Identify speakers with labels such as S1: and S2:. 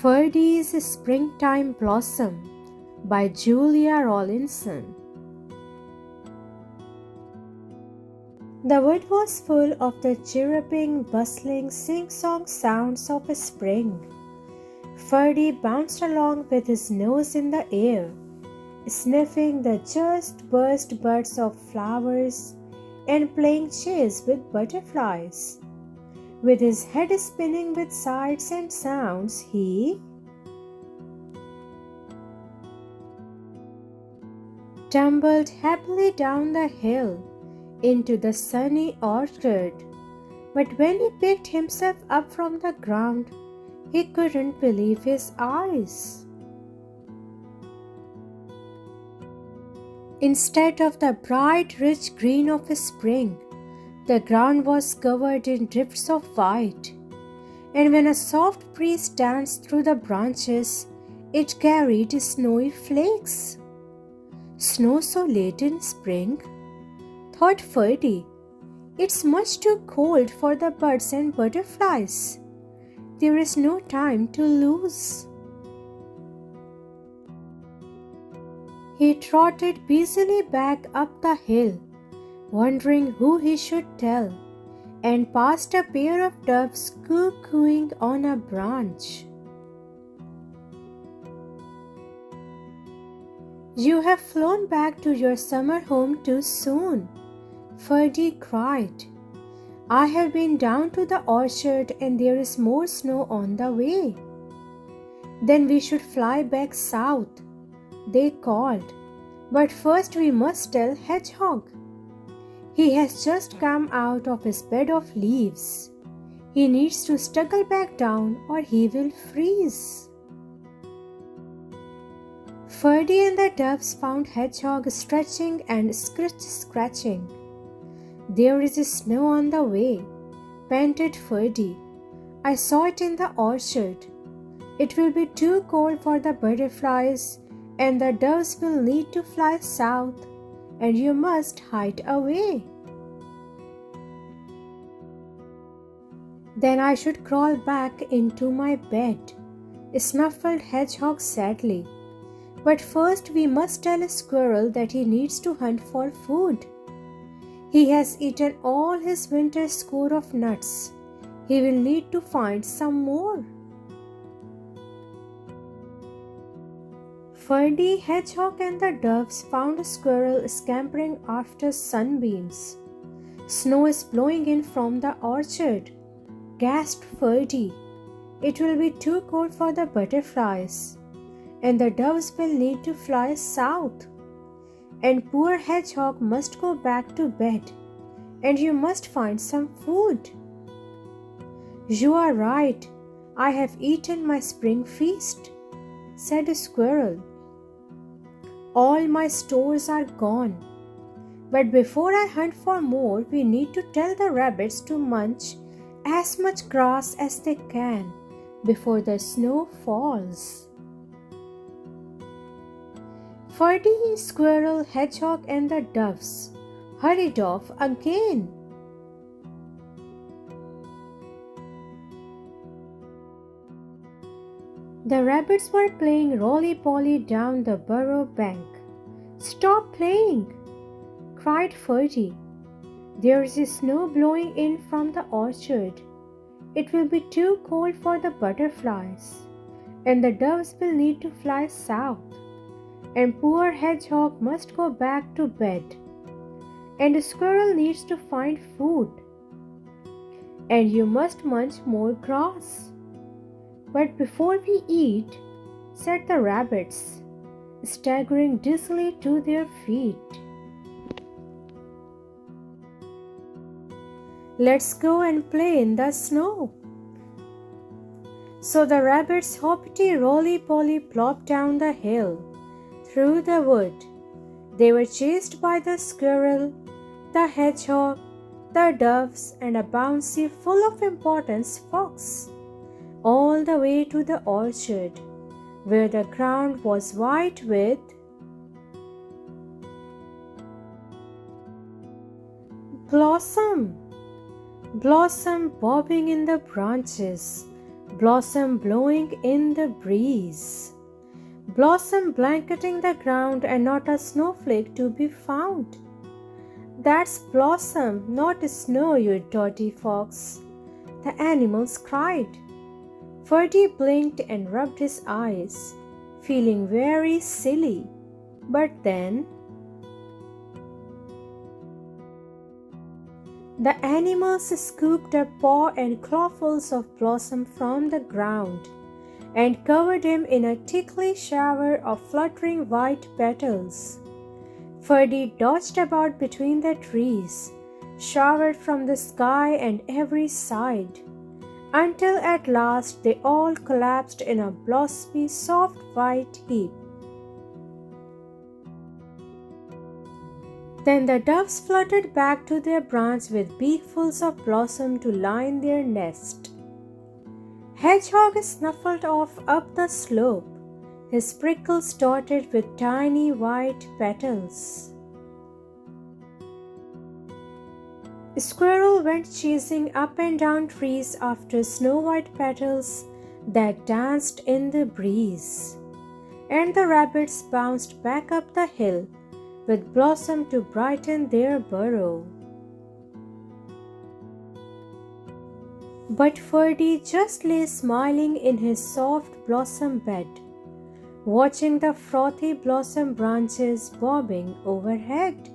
S1: Ferdie's Springtime Blossom by Julia Rawlinson. The wood was full of the chirruping, bustling, sing-song sounds of spring. Ferdie bounced along with his nose in the air, sniffing the just burst buds of flowers and playing chase with butterflies. With his head spinning with sights and sounds, he tumbled happily down the hill into the sunny orchard. But when he picked himself up from the ground, he couldn't believe his eyes. Instead of the bright, rich green of spring, the ground was covered in drifts of white, and when a soft breeze danced through the branches, it carried snowy flakes. Snow so late in spring? Thought Ferdie. It's much too cold for the birds and butterflies. There is no time to lose. He trotted busily back up the hill, wondering who he should tell, and passed a pair of doves cuckooing on a branch. "You have flown back to your summer home too soon," Ferdie cried. "I have been down to the orchard and there is more snow on the way." "Then we should fly back south," they called. "But first we must tell Hedgehog. He has just come out of his bed of leaves. He needs to snuggle back down or he will freeze." Ferdie and the doves found Hedgehog stretching and scratching. "There is snow on the way," panted Ferdie. "I saw it in the orchard. It will be too cold for the butterflies, and the doves will need to fly south, and you must hide away." "Then I should crawl back into my bed," snuffled Hedgehog sadly. "But first we must tell a squirrel that he needs to hunt for food. He has eaten all his winter score of nuts. He will need to find some more." Ferdie, Hedgehog, and the doves found a squirrel scampering after sunbeams. "Snow is blowing in from the orchard," gasped Ferdie. "It will be too cold for the butterflies, and the doves will need to fly south. And poor Hedgehog must go back to bed, and you must find some food." "You are right. I have eaten my spring feast," said a squirrel. "All my stores are gone. But before I hunt for more, we need to tell the rabbits to munch as much grass as they can before the snow falls." Ferdie, Squirrel, Hedgehog, and the doves hurried off again. The rabbits were playing roly-poly down the burrow bank. "Stop playing!" cried Ferdie. "There is snow blowing in from the orchard. It will be too cold for the butterflies, and the doves will need to fly south. And poor Hedgehog must go back to bed, and a squirrel needs to find food, and you must munch more grass. But before we eat," said the rabbits, staggering dizzily to their feet, "let's go and play in the snow." So the rabbits hoppity roly-poly plopped down the hill, through the wood. They were chased by the squirrel, the hedgehog, the doves, and a bouncy, full of importance fox, all the way to the orchard, where the ground was white with blossom bobbing in the branches, blossom blowing in the breeze, blossom blanketing the ground and not a snowflake to be found. That's blossom, not snow, you dirty fox, the animals cried. Ferdie blinked and rubbed his eyes, feeling very silly. But then the animals scooped up paw and clawfuls of blossom from the ground and covered him in a tickly shower of fluttering white petals. Ferdie dodged about between the trees, showered from the sky and every side, until at last they all collapsed in a blossomy, soft white heap. Then the doves fluttered back to their branch with beakfuls of blossom to line their nest. Hedgehog snuffled off up the slope, his prickles dotted with tiny white petals. Squirrel went chasing up and down trees after snow-white petals that danced in the breeze, and the rabbits bounced back up the hill with blossom to brighten their burrow. But Ferdie just lay smiling in his soft blossom bed, watching the frothy blossom branches bobbing overhead.